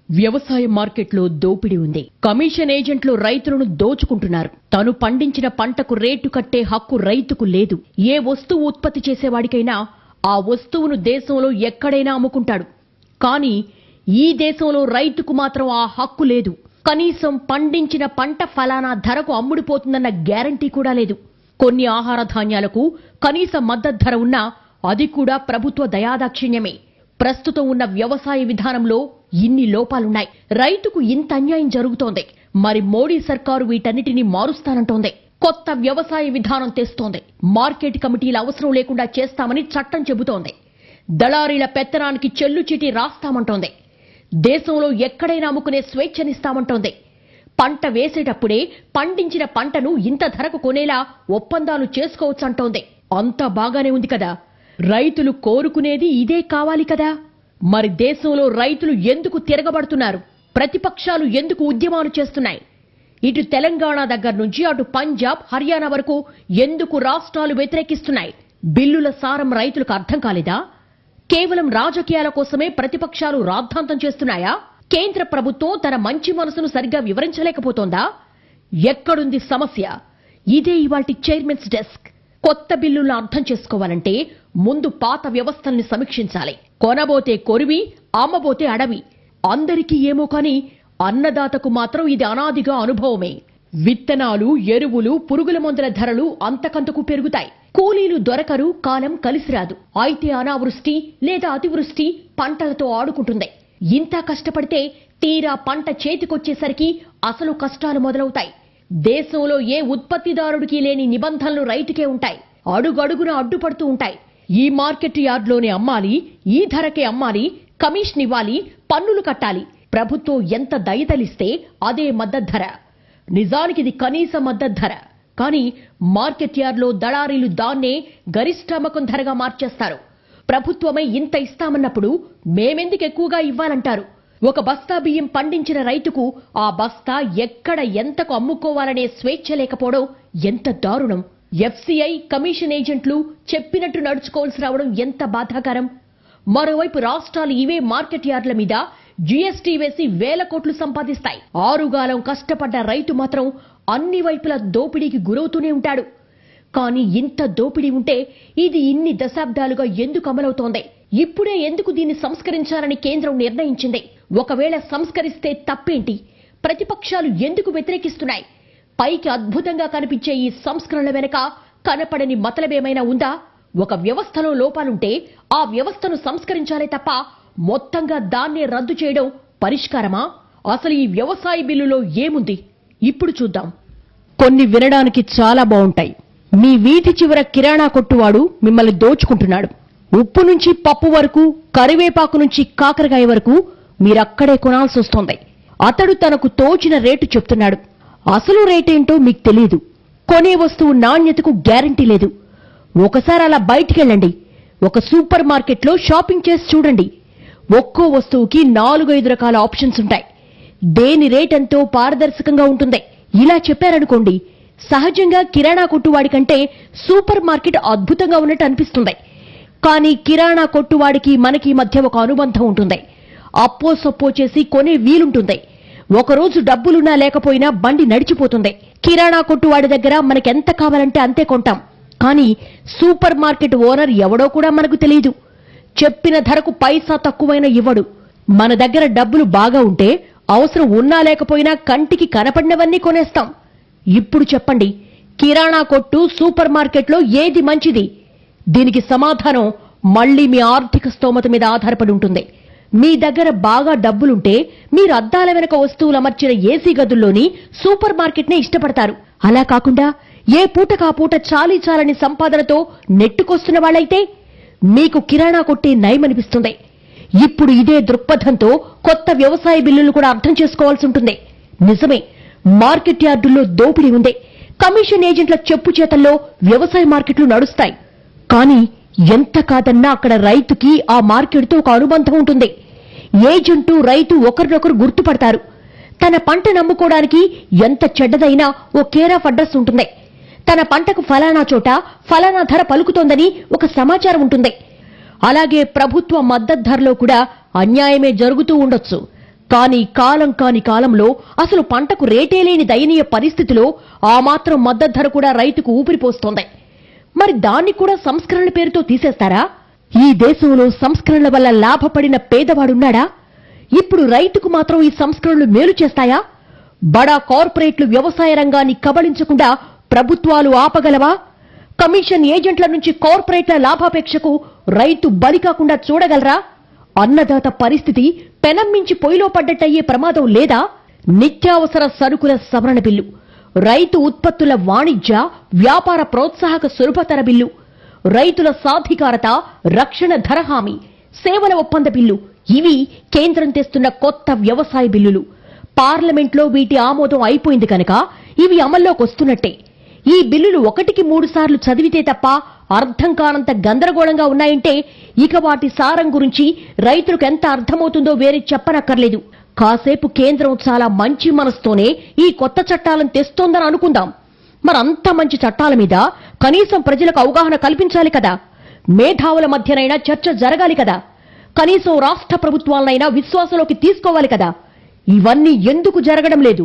వ్యవసాయ మార్కెట్లో దోపిడీ ఉంది. కమిషన్ ఏజెంట్లు రైతులను దోచుకుంటున్నారు. తాను పండించిన పంటకు రేటు కట్టే హక్కు రైతుకు లేదు. ఏ వస్తువు ఉత్పత్తి చేసేవాడికైనా ఆ వస్తువును దేశంలో ఎక్కడైనా అమ్ముకుంటాడు. కానీ ఈ దేశంలో రైతుకు మాత్రం ఆ హక్కు లేదు. కనీసం పండించిన పంట ఫలానా ధరకు అమ్ముడుపోతుందన్న గ్యారంటీ కూడా లేదు. కొన్ని ఆహార ధాన్యాలకు కనీస మద్దతు ధర ఉన్నా అది కూడా ప్రభుత్వ దయాదాక్షిణ్యమే. ప్రస్తుతం ఉన్న వ్యవసాయ విధానంలో ఇన్ని లోపాలున్నాయి. రైతుకు ఇంత అన్యాయం జరుగుతోంది. మరి మోడీ సర్కారు వీటన్నిటినీ మారుస్తానంటోంది. కొత్త వ్యవసాయ విధానం తెస్తోంది. మార్కెట్ కమిటీల అవసరం లేకుండా చేస్తామని చట్టం చెబుతోంది. దళారీల పెత్తనానికి చెల్లుచీటి రాస్తామంటోంది. దేశంలో ఎక్కడైనా అమ్ముకునే స్వేచ్ఛనిస్తామంటోంది. పంట వేసేటప్పుడే పండించిన పంటను ఇంత ధరకు కొనేలా ఒప్పందాలు చేసుకోవచ్చంటోంది. అంతా బాగానే ఉంది కదా. రైతులు కోరుకునేది ఇదే కావాలి కదా. మరి దేశంలో రైతులు ఎందుకు తిరగబడుతున్నారు? ప్రతిపక్షాలు ఎందుకు ఉద్యమాలు చేస్తున్నాయి? ఇటు తెలంగాణ దగ్గర నుంచి అటు పంజాబ్, హర్యానా వరకు ఎందుకు రాష్ట్రాలు వ్యతిరేకిస్తున్నాయి? బిల్లుల సారం రైతులకు అర్థం కాలేదా? కేవలం రాజకీయాల కోసమే ప్రతిపక్షాలు రాద్ధాంతం చేస్తున్నాయా? కేంద్ర ప్రభుత్వం తన మంచి మనసును సరిగ్గా వివరించలేకపోతోందా? ఎక్కడుంది సమస్య? ఇదే ఇవాల్టి చైర్మన్స్ డెస్క్. కొత్త బిల్లులను అర్థం చేసుకోవాలంటే ముందు పాత వ్యవస్థల్ని సమీక్షించాలి. కొనబోతే కొరివి, అమ్మబోతే అడవి. అందరికీ ఏమో కానీ అన్నదాతకు మాత్రం ఇది అనాదిగా అనుభవమే. విత్తనాలు, ఎరువులు, పురుగుల మందుల ధరలు అంతకంతకు పెరుగుతాయి. కూలీలు దొరకరు, కాలం కలిసిరాదు. అయితే అనావృష్టి లేదా అతివృష్టి పంటలతో ఆడుకుంటుంది. ఇంత కష్టపడితే తీరా పంట చేతికొచ్చేసరికి అసలు కష్టాలు మొదలవుతాయి. దేశంలో ఏ ఉత్పత్తిదారుడికి లేని నిబంధనలు రైతుకే ఉంటాయి. అడుగడుగున అడ్డుపడుతూ ఉంటాయి. ఈ మార్కెట్ యార్డ్లోనే అమ్మాలి, ఈ ధరకే అమ్మాలి, కమిషన్ ఇవ్వాలి, పన్నులు కట్టాలి. ప్రభుత్వం ఎంత దయతలిస్తే అదే మద్దతు ధర. నిజానికి ఇది కనీస మద్దతు ధర. కానీ మార్కెట్ యార్డ్లో దళారీలు దాన్నే గరిష్ట అమ్మకం ధరగా మార్చేస్తారు. ప్రభుత్వమే ఇంత ఇస్తామన్నప్పుడు మేమెందుకు ఎక్కువగా ఇవ్వాలంటారు. ఒక బస్తా బియ్యం పండించిన రైతుకు ఆ బస్తా ఎక్కడ ఎంతకు అమ్ముకోవాలనే స్వేచ్ఛ లేకపోవడం ఎంత దారుణం. ఎఫ్సీఐ, కమిషన్ ఏజెంట్లు చెప్పినట్టు నడుచుకోవాల్సి రావడం ఎంత బాధాకరం. మరోవైపు రాష్ట్రాలు ఇవే మార్కెట్ యార్డ్ల మీద జీఎస్టీ వేసి వేల కోట్లు సంపాదిస్తాయి. ఆరుగాలం కష్టపడ్డ రైతు మాత్రం అన్ని వైపుల దోపిడీకి గురవుతూనే ఉంటాడు. కానీ ఇంత దోపిడీ ఉంటే ఇది ఇన్ని దశాబ్దాలుగా ఎందుకు అమలవుతోంది? ఇప్పుడే ఎందుకు దీన్ని సంస్కరించాలని కేంద్రం నిర్ణయించింది? ఒకవేళ సంస్కరిస్తే తప్పేంటి? ప్రతిపక్షాలు ఎందుకు వ్యతిరేకిస్తున్నాయి? పైకి అద్భుతంగా కనిపించే ఈ సంస్కరణల వెనక కనపడని మతలబేమైనా ఉందా? ఒక వ్యవస్థలో లోపాలుంటే ఆ వ్యవస్థను సంస్కరించాలే తప్ప మొత్తంగా దాన్నే రద్దు చేయడం పరిష్కారమా? అసలు ఈ వ్యవసాయ బిల్లులో ఏముంది? ఇప్పుడు చూద్దాం. కొన్ని వినడానికి చాలా బాగుంటాయి. మీ వీధి చివర కిరాణా కొట్టువాడు మిమ్మల్ని దోచుకుంటున్నాడు. ఉప్పు నుంచి పప్పు వరకు, కరివేపాకు నుంచి కాకరకాయ వరకు మీరక్కడే కొనాల్సి వస్తోంది. అతడు తనకు తోచిన రేటు చెప్తున్నాడు. అసలు రేటేంటో మీకు తెలియదు. కొనే వస్తువు నాణ్యతకు గ్యారంటీ లేదు. ఒకసారి అలా బయటికెళ్ళండి. ఒక సూపర్ మార్కెట్లో షాపింగ్ చేసి చూడండి. ఒక్కో వస్తువుకి 4-5 రకాల ఆప్షన్స్ ఉంటాయి. దేని రేటెంతో పారదర్శకంగా ఉంటుంది. ఇలా చెప్పారనుకోండి, సహజంగా కిరాణా కొట్టువాడి కంటే సూపర్ మార్కెట్ అద్భుతంగా ఉన్నట్టు అనిపిస్తుంది. కానీ కిరాణా కొట్టువాడికి మనకి మధ్య ఒక అనుబంధం ఉంటుంది. అప్పో సప్పో చేసి కొనే వీలుంటుంది. ఒకరోజు డబ్బులున్నా లేకపోయినా బండి నడిచిపోతుంది. కిరాణా కొట్టువాడి దగ్గర మనకెంత కావాలంటే అంతే కొంటాం. కానీ సూపర్ మార్కెట్ ఓనర్ ఎవడో కూడా మనకు తెలియదు. చెప్పిన ధరకు పైసా తక్కువైనా ఇవ్వడు. మన దగ్గర డబ్బులు బాగా ఉంటే అవసరం ఉన్నా లేకపోయినా కంటికి కనపడినవన్నీ కొనేస్తాం. ఇప్పుడు చెప్పండి, కిరాణా కొట్టు, సూపర్ మార్కెట్లో ఏది మంచిది? దీనికి సమాధానం మళ్లీ మీ ఆర్థిక స్తోమత మీద ఆధారపడి ఉంటుంది. మీ దగ్గర బాగా డబ్బులుంటే మీరు అద్దాల వెనక వస్తువులు అమర్చిన ఏసీ గదుల్లోని సూపర్ మార్కెట్నే ఇష్టపడతారు. అలా కాకుండా ఏ పూటకా పూట చాలీ చాలని సంపాదనతో నెట్టుకొస్తున్న వాళ్ళైతే మీకు కిరాణా కొట్టే నయమనిపిస్తుంది. ఇప్పుడు ఇదే దృక్పథంతో కొత్త వ్యవసాయ బిల్లులు కూడా అర్థం చేసుకోవాల్సి ఉంటుంది. నిజమే, మార్కెట్ యార్డుల్లో దోపిడీ ఉంది. కమిషన్ ఏజెంట్ల చెప్పు చేతల్లో వ్యవసాయ మార్కెట్లు నడుస్తాయి. కానీ ఎంత కాదన్నా అక్కడ రైతుకి ఆ మార్కెట్తో ఒక అనుబంధం ఉంటుంది. ఏజెంటు, రైతు ఒకరినొకరు గుర్తుపడతారు. తన పంట నమ్ముకోవడానికి ఎంత చెడ్డదైనా ఓ కేర్ ఆఫ్ అడ్రస్ ఉంటుంది. తన పంటకు ఫలానా చోట ఫలానా ధర పలుకుతోందని ఒక సమాచారం ఉంటుంది. అలాగే ప్రభుత్వ మద్దతు ధరలో కూడా అన్యాయమే జరుగుతూ ఉండొచ్చు. కానీ కాని కాలంలో అసలు పంటకు రేటే లేని దయనీయ పరిస్థితిలో ఆ మాత్రం మద్దతు ధర కూడా రైతుకు ఊపిరిపోస్తోంది. మరి దాన్ని కూడా సంస్కరణల పేరుతో తీసేస్తారా? ఈ దేశంలో సంస్కరణల వల్ల లాభపడిన పేదవాడున్నాడా? ఇప్పుడు రైతుకు మాత్రం ఈ సంస్కరణలు మేలు చేస్తాయా? బడా కార్పొరేట్లు వ్యవసాయ రంగాన్ని కబళించకుండా ప్రభుత్వాలు ఆపగలవా? కమిషన్ ఏజెంట్ల నుంచి కార్పొరేట్ల లాభాపేక్షకు రైతు బలి కాకుండా చూడగలరా? అన్నదాత పరిస్థితి పెనమ్మించి పొయ్యిలో పడ్డట్టయ్యే ప్రమాదం లేదా? నిత్యావసర సరుకుల సవరణ బిల్లు, రైతు ఉత్పత్తుల వాణిజ్య వ్యాపార ప్రోత్సాహక సులభతర బిల్లు, రైతుల సాధికారత రక్షణ ధర హామీ, సేవల ఒప్పంద బిల్లు, ఇవి కేంద్రం తెస్తున్న కొత్త వ్యవసాయ బిల్లులు. పార్లమెంట్లో వీటి ఆమోదం అయిపోయింది కనుక ఇవి అమల్లోకి వస్తున్నట్టే. ఈ బిల్లులు 1-3 సార్లు చదివితే తప్ప అర్థం కానంత గందరగోళంగా ఉన్నాయంటే ఇక వాటి సారం గురించి రైతులకు ఎంత అర్థమవుతుందో వేరే చెప్పనక్కర్లేదు. కాసేపు కేంద్రం చాలా మంచి మనసుతోనే ఈ కొత్త చట్టాలను తెస్తోందని అనుకుందాం. మరంత మంచి చట్టాల మీద కనీసం ప్రజలకు అవగాహన కల్పించాలి కదా. మేధావుల మధ్యనైనా చర్చ జరగాలి కదా. కనీసం రాష్ట్ర ప్రభుత్వాలనైనా విశ్వాసంలోకి తీసుకోవాలి కదా. ఇవన్నీ ఎందుకు జరగడం లేదు?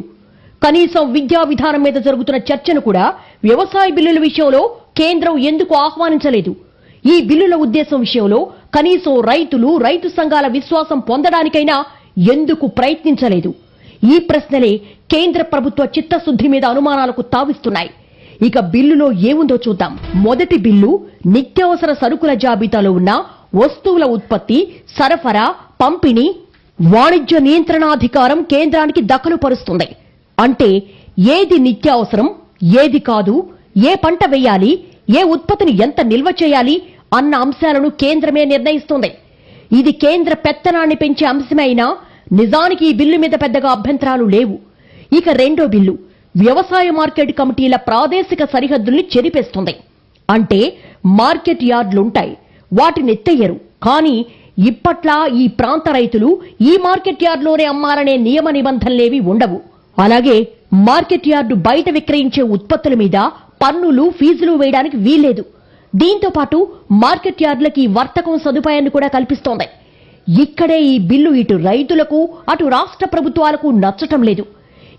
కనీసం విద్యా విధానం మీద జరుగుతున్న చర్చను కూడా వ్యవసాయ బిల్లుల విషయంలో కేంద్రం ఎందుకు ఆహ్వానించలేదు? ఈ బిల్లుల ఉద్దేశం విషయంలో కనీసం రైతులు, రైతు సంఘాల విశ్వాసం పొందడానికైనా ఎందుకు ప్రయత్నించలేదు? ఈ ప్రశ్నలే కేంద్ర ప్రభుత్వ చిత్తశుద్ధి మీద అనుమానాలకు తావిస్తున్నాయి. ఇక బిల్లులో ఏముందో చూద్దాం. మొదటి బిల్లు నిత్యావసర సరుకుల జాబితాలో ఉన్న వస్తువుల ఉత్పత్తి, సరఫరా, పంపిణీ, వాణిజ్య నియంత్రణాధికారం కేంద్రానికి దఖలు పరుస్తుంది. అంటే ఏది నిత్యావసరం, ఏది కాదు, ఏ పంట వేయాలి, ఏ ఉత్పత్తిని ఎంత నిల్వ చేయాలి అన్న అంశాలను కేంద్రమే నిర్ణయిస్తుంది. ఇది కేంద్ర పెత్తనాన్ని పెంచే అంశమే అయినా నిజానికి ఈ బిల్లు మీద పెద్దగా అభ్యంతరాలు లేవు. ఇక రెండో బిల్లు వ్యవసాయ మార్కెట్ కమిటీల ప్రాదేశిక సరిహద్దుల్ని చెరిపేస్తుంది. అంటే మార్కెట్ యార్డులుంటాయి, వాటిని ఎత్తేయరు. కానీ ఇప్పట్లా ఈ ప్రాంత రైతులు ఈ మార్కెట్ యార్డులోనే అమ్మాలనే నియమ నిబంధనలేవి ఉండవు. అలాగే మార్కెట్ యార్డు బయట విక్రయించే ఉత్పత్తుల మీద పన్నులు, ఫీజులు వేయడానికి వీల్లేదు. దీంతో పాటు మార్కెట్ యార్డులకి వర్తకం సదుపాయాన్ని కూడా కల్పిస్తోంది. ఇక్కడే ఈ బిల్లు ఇటు రైతులకు, అటు రాష్ట్ర ప్రభుత్వాలకు నచ్చటం లేదు.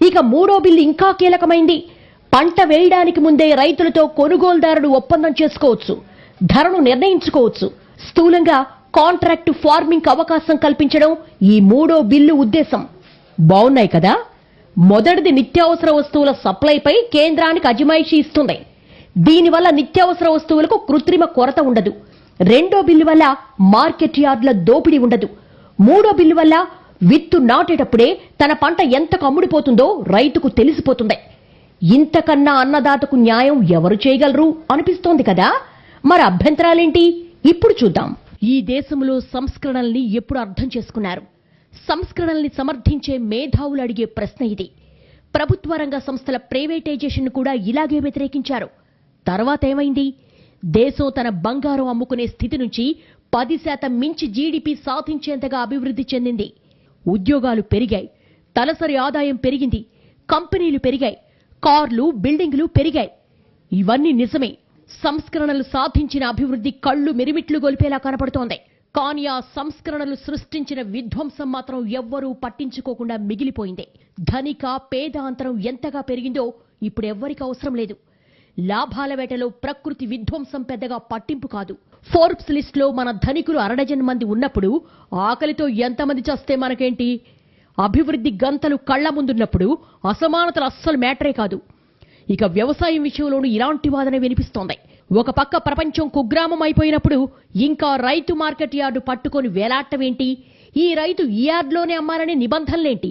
ఇక మూడో బిల్లు ఇంకా కీలకమైంది. పంట వేయడానికి ముందే రైతులతో కొనుగోలుదారుడు ఒప్పందం చేసుకోవచ్చు, ధరను నిర్ణయించుకోవచ్చు. స్థూలంగా కాంట్రాక్టు ఫార్మింగ్ అవకాశం కల్పించడం ఈ మూడో బిల్లు ఉద్దేశం. బాగున్నాయి కదా. మొదటిది నిత్యావసర వస్తువుల సప్లైపై కేంద్రానికి అజమాయిషీ ఇస్తుంది. దీనివల్ల నిత్యావసర వస్తువులకు కృత్రిమ కొరత ఉండదు. రెండో బిల్లు వల్ల మార్కెట్ యార్డుల దోపిడీ ఉండదు. మూడో బిల్లు వల్ల విత్తు నాటేటప్పుడే తన పంట ఎంతకు అమ్ముడిపోతుందో రైతుకు తెలిసిపోతుంది. ఇంతకన్నా అన్నదాతకు న్యాయం ఎవరు చేయగలరు అనిపిస్తోంది కదా. మరి అభ్యంతరాలేంటి? ఇప్పుడు చూద్దాం. ఈ దేశంలో సంస్కరణల్ని ఎప్పుడు అర్థం చేసుకున్నారు? సంస్కరణల్ని సమర్థించే మేధావులు అడిగే ప్రశ్న ఇది. ప్రభుత్వ రంగ సంస్థల ప్రైవేటైజేషన్ కూడా ఇలాగే వ్యతిరేకించారు. తర్వాత ఏమైంది? దేశం తన బంగారం అమ్ముకునే స్థితి నుంచి 10% మించి జీడీపీ సాధించేంతగా అభివృద్ధి చెందింది. ఉద్యోగాలు పెరిగాయి, తలసరి ఆదాయం పెరిగింది, కంపెనీలు పెరిగాయి, కార్లు, బిల్డింగులు పెరిగాయి. ఇవన్నీ నిజమే. సంస్కరణలు సాధించిన అభివృద్ధి కళ్ళు మిరిమిట్లు గొలిపేలా కనపడుతోంది. కానీ ఆ సంస్కరణలు సృష్టించిన విధ్వంసం మాత్రం ఎవ్వరూ పట్టించుకోకుండా మిగిలిపోయింది. ధనిక పేద అంతరం ఎంతగా పెరిగిందో ఇప్పుడెవ్వరికి అవసరం లేదు. లాభాల వేటలో ప్రకృతి విధ్వంసం పెద్దగా పట్టింపు కాదు. ఫోర్బ్స్ లిస్టులో మన ధనికులు 1/2 మంది ఉన్నప్పుడు ఆకలితో ఎంతమంది చస్తే మనకేంటి? అభివృద్ధి గంతలు కళ్ల ముందున్నప్పుడు అసమానతలు అస్సలు మ్యాటరే కాదు. ఇక వ్యవసాయం విషయంలోనూ ఇలాంటి వాదన వినిపిస్తోంది. ఒక పక్క ప్రపంచం కుగ్రామం అయిపోయినప్పుడు ఇంకా రైతు మార్కెట్ యార్డు పట్టుకొని వేలాట్టమేంటి? ఈ రైతు ఈ యార్డులోనే అమ్మాలనే నిబంధనలేంటి?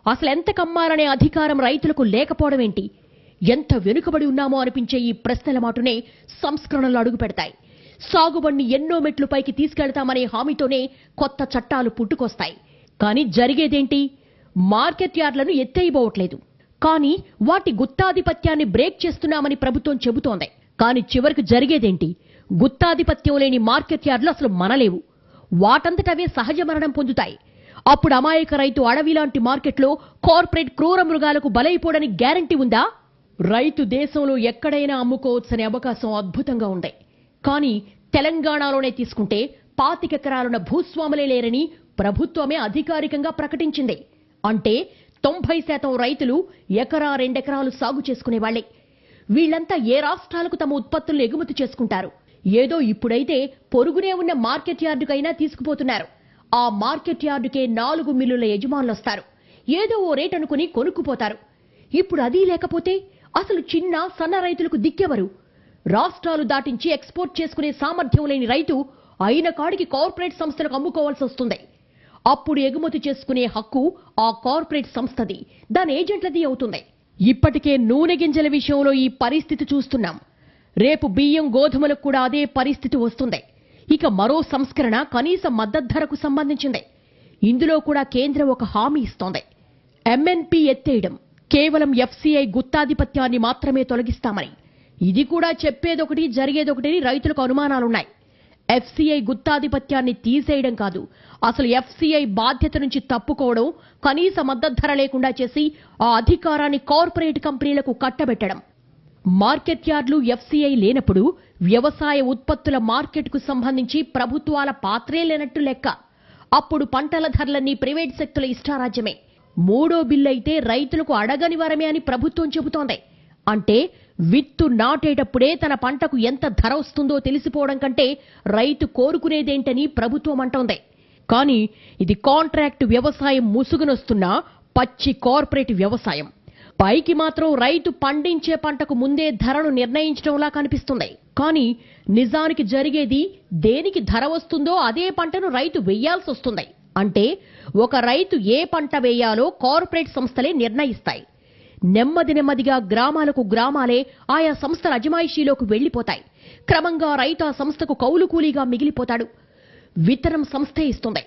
అసలు ఎంతకమ్మాలనే అధికారం రైతులకు లేకపోవడం ఏంటి? ఎంత వెనుకబడి ఉన్నామో అనిపించే ఈ ప్రశ్నల మాటునే సంస్కరణలు అడుగు పెడతాయి. సాగుబడిని ఎన్నో మెట్లు పైకి తీసుకెళ్తామనే హామీతోనే కొత్త చట్టాలు పుట్టుకొస్తాయి. కానీ జరిగేదేంటి? మార్కెట్ యార్డులను ఎత్తేయబోవట్లేదు, కానీ వాటి గుత్తాధిపత్యాన్ని బ్రేక్ చేస్తున్నామని ప్రభుత్వం చెబుతోంది. కానీ చివరికి జరిగేదేంటి? గుత్తాధిపత్యం లేని మార్కెట్ యార్డులు అసలు మనలేవు. వాటంతటవే సహజ మరణం పొందుతాయి. అప్పుడు అమాయక రైతు అడవిలాంటి మార్కెట్లో కార్పొరేట్ క్రూర మృగాలకు బలైపోవడానికి గ్యారంటీ ఉందా? రైతు దేశంలో ఎక్కడైనా అమ్ముకోవచ్చనే అవకాశం అద్భుతంగా ఉంది. కానీ తెలంగాణలోనే తీసుకుంటే 25 ఎకరాలున్న భూస్వాములే లేరని ప్రభుత్వమే అధికారికంగా ప్రకటించింది. అంటే 90% రైతులు ఎకరా రెండెకరాలు సాగు చేసుకునేవాళ్లే. వీళ్లంతా ఏ రాష్ట్రాలకు తమ ఉత్పత్తులను ఎగుమతి చేసుకుంటారు? ఏదో ఇప్పుడైతే పొరుగునే ఉన్న మార్కెట్ యార్డుకైనా తీసుకుపోతున్నారు. ఆ మార్కెట్ యార్డుకే 4 మిల్లుల యజమానులొస్తారు. ఏదో ఓ రేట్ అనుకుని కొనుక్కుపోతారు. ఇప్పుడు అది లేకపోతే అసలు చిన్న సన్న రైతులకు దిక్కెవరు? రాష్ట్రాలు దాటించి ఎక్స్పోర్ట్ చేసుకునే సామర్థ్యం లేని రైతు అయిన కాడికి కార్పొరేట్ సంస్థలకు అమ్ముకోవాల్సి వస్తుంది. అప్పుడు ఎగుమతి చేసుకునే హక్కు ఆ కార్పొరేట్ సంస్థది, దాని ఏజెంట్లది అవుతుంది. ఇప్పటికే నూనె గింజల విషయంలో ఈ పరిస్థితి చూస్తున్నాం. రేపు బియ్యం గోధుమలకు కూడా అదే పరిస్థితి వస్తుంది. ఇక మరో సంస్కరణ కనీస మద్దతు ధరకు సంబంధించింది. ఇందులో కూడా కేంద్రం ఒక హామీ ఇస్తోంది. ఎంఎన్పి ఎత్తేయడం, కేవలం ఎఫ్సిఐ గుత్తాధిపత్యాన్ని మాత్రమే తొలగిస్తామని. ఇది కూడా చెప్పేదొకటి జరిగేదొకటి రైతులకు అనుమానాలున్నాయి. ఎఫ్సిఐ గుత్తాధిపత్యాన్ని తీసేయడం కాదు, అసలు ఎఫ్సిఐ బాధ్యత నుంచి తప్పుకోవడం, కనీస మద్దతు ధర లేకుండా చేసి ఆ అధికారాన్ని కార్పొరేట్ కంపెనీలకు కట్టబెట్టడం. మార్కెట్ యార్డులు ఎఫ్సిఐ లేనప్పుడు వ్యవసాయ ఉత్పత్తుల మార్కెట్కు సంబంధించి ప్రభుత్వాల పాత్రే లేనట్టు లెక్క. అప్పుడు పంటల ధరలన్నీ ప్రైవేట్ శక్తుల ఇష్టారాజ్యమే. మూడో బిల్లు అయితే రైతులకు అడగని వరమే అని ప్రభుత్వం చెబుతోంది. అంటే విత్తు నాటేటప్పుడే తన పంటకు ఎంత ధర వస్తుందో తెలిసిపోవడం కంటే రైతు కోరుకునేదేంటని ప్రభుత్వం అంటోంది. కానీ ఇది కాంట్రాక్ట్ వ్యవసాయం ముసుగునొస్తున్న పచ్చి కార్పొరేట్ వ్యవసాయం. పైకి మాత్రం రైతు పండించే పంటకు ముందే ధరను నిర్ణయించడంలా కనిపిస్తుంది. కానీ నిజానికి జరిగేది దేనికి ధర వస్తుందో అదే పంటను రైతు వెయ్యాల్సి వస్తుంది. అంటే ఒక రైతు ఏ పంట వేయాలో కార్పొరేట్ సంస్థలే నిర్ణయిస్తాయి. నెమ్మదిగా గ్రామాలకు గ్రామాలే ఆయా సంస్థల అజమాయిషీలోకి వెళ్లిపోతాయి. క్రమంగా రైతు ఆ సంస్థకు కౌలు కూలీగా మిగిలిపోతాడు. విత్తనం సంస్థే ఇస్తుంది.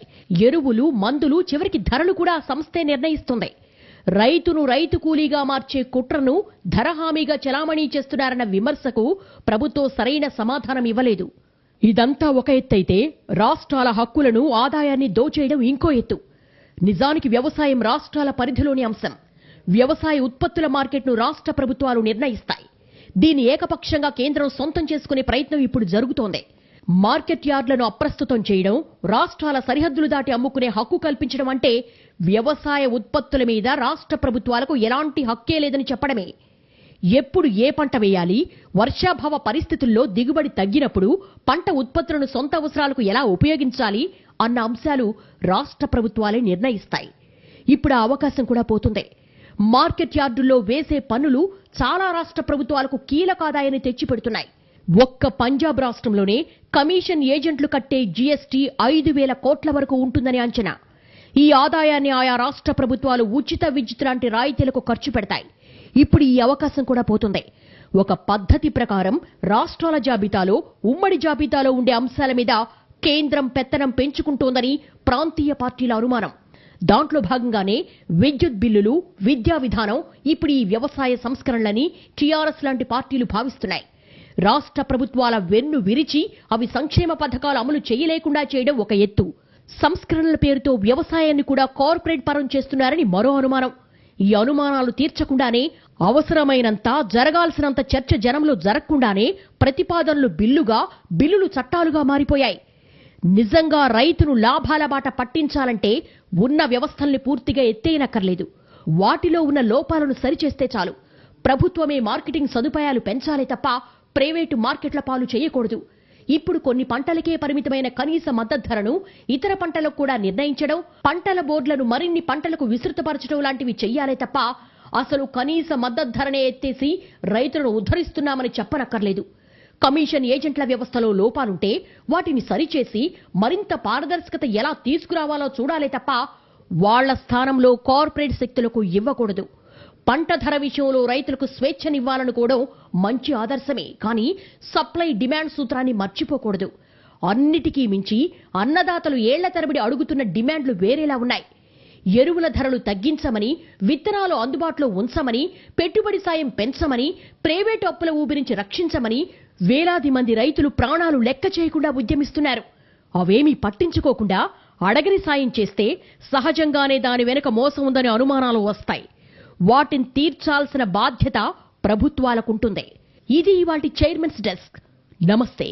ఎరువులు, మందులు, చివరికి ధరలు కూడా ఆ సంస్థే నిర్ణయిస్తుంది. రైతును రైతు కూలీగా మార్చే కుట్రను ధర హామీగా చెలామణీ చేస్తున్నారన్న విమర్శకు ప్రభుత్వం సరైన సమాధానం ఇవ్వలేదు. ఇదంతా ఒక ఎత్తైతే రాష్ట్రాల హక్కులను, ఆదాయాన్ని దోచేయడం ఇంకో ఎత్తు. నిజానికి వ్యవసాయం రాష్ట్రాల పరిధిలోని అంశం. వ్యవసాయ ఉత్పత్తుల మార్కెట్ను రాష్ట్ర ప్రభుత్వాలు నిర్ణయిస్తాయి. దీన్ని ఏకపక్షంగా కేంద్రం సొంతం చేసుకునే ప్రయత్నం ఇప్పుడు జరుగుతోంది. మార్కెట్ యార్డులను అప్రస్తుతం చేయడం, రాష్ట్రాల సరిహద్దులు దాటి అమ్ముకునే హక్కు కల్పించడం అంటే వ్యవసాయ ఉత్పత్తుల మీద రాష్ట్ర ప్రభుత్వాలకు ఎలాంటి హక్కే లేదని చెప్పడమే. ఎప్పుడు ఏ పంట వేయాలి, వర్షాభావ పరిస్థితుల్లో దిగుబడి తగ్గినప్పుడు పంట ఉత్పత్తులను సొంత అవసరాలకు ఎలా ఉపయోగించాలి అన్న అంశాలు రాష్ట్ర ప్రభుత్వాలే నిర్ణయిస్తాయి. ఇప్పుడు ఆ అవకాశం కూడా పోతుంది. మార్కెట్ యార్డుల్లో వేసే పన్నులు చాలా రాష్ట్ర ప్రభుత్వాలకు కీలక ఆదాయాన్ని తెచ్చిపెడుతున్నాయి. ఒక్క పంజాబ్ రాష్ట్రంలోనే కమిషన్ ఏజెంట్లు కట్టే జీఎస్టీ 5,000 కోట్ల వరకు ఉంటుందని అంచనా. ఈ ఆదాయాన్ని ఆయా రాష్ట్ర ప్రభుత్వాలు ఉచిత విద్యుత్ లాంటి రాయితీలకు ఖర్చు పెడతాయి. ఇప్పుడు ఈ అవకాశం కూడా పోతుంది. ఒక పద్ధతి ప్రకారం రాష్ట్రాల జాబితాలో, ఉమ్మడి జాబితాలో ఉండే అంశాల మీద కేంద్రం పెత్తనం పెంచుకుంటోందని ప్రాంతీయ పార్టీల అనుమానం. దాంట్లో భాగంగానే విద్యుత్ బిల్లులు, విద్యా విధానం, ఇప్పుడు ఈ వ్యవసాయ సంస్కరణలని టీఆర్ఎస్ లాంటి పార్టీలు భావిస్తున్నాయి. రాష్ట్ర ప్రభుత్వాల వెన్ను విరిచి అవి సంక్షేమ పథకాలు అమలు చేయలేకుండా చేయడం ఒక ఎత్తు. సంస్కరణల పేరుతో వ్యవసాయాన్ని కూడా కార్పొరేట్ పరం చేస్తున్నారని మరో అనుమానం. ఈ అనుమానాలు తీర్చకుండానే, అవసరమైనంత, జరగాల్సినంత చర్చ జనంలో జరగకుండానే ప్రతిపాదనలు బిల్లులు చట్టాలుగా మారిపోయాయి. నిజంగా రైతును లాభాల బాట పట్టించాలంటే ఉన్న వ్యవస్థల్ని పూర్తిగా ఎత్తేయనక్కర్లేదు. వాటిలో ఉన్న లోపాలను సరిచేస్తే చాలు. ప్రభుత్వమే మార్కెటింగ్ సదుపాయాలు పెంచాలే తప్ప ప్రైవేటు మార్కెట్ల పాలు చేయకూడదు. ఇప్పుడు కొన్ని పంటలకే పరిమితమైన కనీస మద్దతు ధరను ఇతర పంటలకు కూడా నిర్ణయించడం, పంటల బోర్డులను మరిన్ని పంటలకు విస్తృతపరచడం లాంటివి చెయ్యాలే తప్ప అసలు కనీస మద్దతు ధరనే ఎత్తేసి రైతులను ఉద్ధరిస్తున్నామని చెప్పనక్కర్లేదు. కమిషన్ ఏజెంట్ల వ్యవస్థలో లోపాలుంటే వాటిని సరిచేసి మరింత పారదర్శకత ఎలా తీసుకురావాలో చూడాలే తప్ప వాళ్ల స్థానంలో కార్పొరేట్ శక్తులకు ఇవ్వకూడదు. పంట ధర విషయంలో రైతులకు స్వేచ్ఛనివ్వాలనుకోవడం మంచి ఆదర్శమే. కానీ సప్లై డిమాండ్ సూత్రాన్ని మర్చిపోకూడదు. అన్నిటికీ మించి అన్నదాతలు ఏళ్ల తరబడి అడుగుతున్న డిమాండ్లు వేరేలా ఉన్నాయి. ఎరువుల ధరలు తగ్గించమని, విత్తనాలు అందుబాటులో ఉంచమని, పెట్టుబడి సాయం పెంచమని, ప్రైవేటు అప్పుల ఊబిరించి రక్షించమని వేలాది మంది రైతులు ప్రాణాలు లెక్క చేయకుండా ఉద్యమిస్తున్నారు. అవేమీ పట్టించుకోకుండా అడగని సాయం చేస్తే సహజంగానే దాని వెనుక మోసం ఉందనే అనుమానాలు వస్తాయి. వాటిని తీర్చాల్సిన బాధ్యత ప్రభుత్వాలకుంటుంది. ఇది ఇవాల్టి చైర్మన్స్ డెస్క్. నమస్తే.